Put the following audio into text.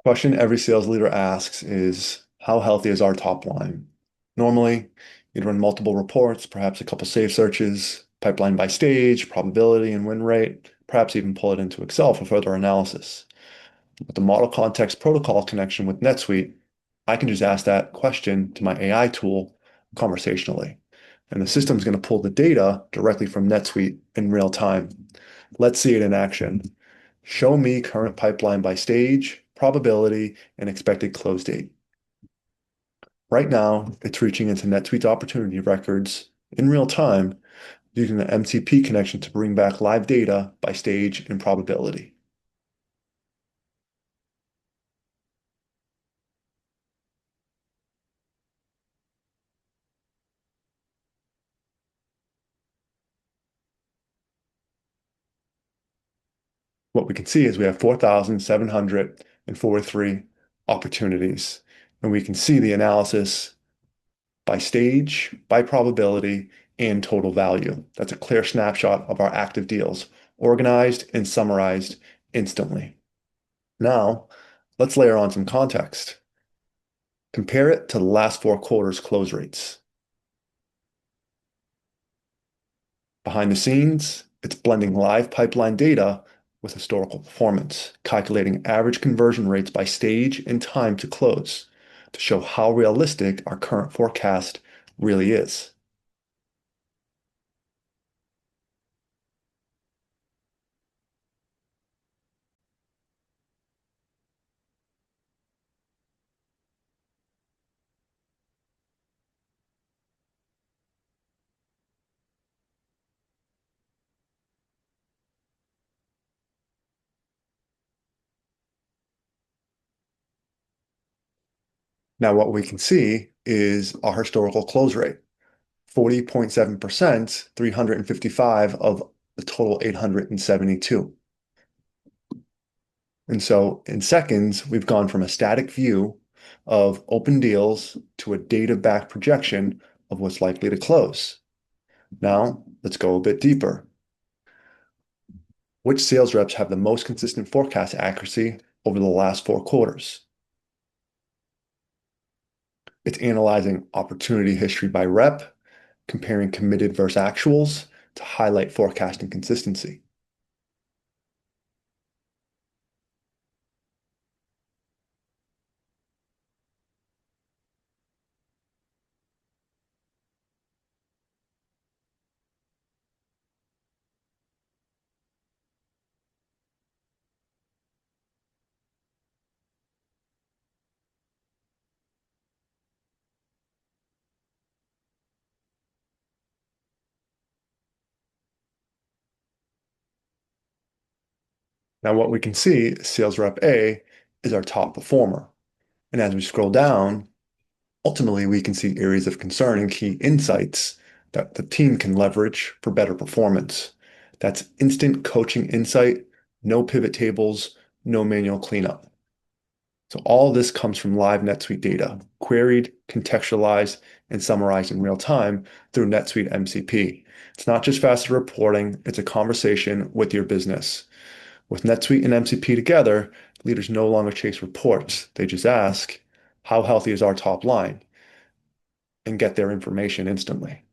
Question every sales leader asks is, how healthy is our top line? Normally, you'd run multiple reports, perhaps a couple save searches, pipeline by stage, probability and win rate, perhaps even pull it into Excel for further analysis. With the model context protocol connection with NetSuite, I can just ask that question to my AI tool conversationally. And the system's going to pull the data directly from NetSuite in real time. Let's see it in action. Show me current pipeline by stage, probability, and expected close date. Right now, it's reaching into NetSuite's opportunity records in real time using the MCP connection to bring back live data by stage and probability. What we can see is we have 4,743 opportunities, and we can see the analysis by stage, by probability, and total value. That's a clear snapshot of our active deals, organized and summarized instantly. Now, let's layer on some context. Compare it to the last 4 quarters close rates. Behind the scenes, it's blending live pipeline data with historical performance, calculating average conversion rates by stage and time to close to show how realistic our current forecast really is. Now, what we can see is our historical close rate, 40.7%, 355 of the total 872. And so in seconds, we've gone from a static view of open deals to a data-backed projection of what's likely to close. Now, let's go a bit deeper. Which sales reps have the most consistent forecast accuracy over the last 4 quarters? It's analyzing opportunity history by rep, comparing committed versus actuals to highlight forecasting consistency. Now, what we can see, sales rep A is our top performer. And as we scroll down, ultimately we can see areas of concern and key insights that the team can leverage for better performance. That's instant coaching insight, no pivot tables, no manual cleanup. So all this comes from live NetSuite data, queried, contextualized, and summarized in real time through NetSuite MCP. It's not just faster reporting, it's a conversation with your business. With NetSuite and MCP together, leaders no longer chase reports. They just ask, how healthy is our top line? And get their information instantly.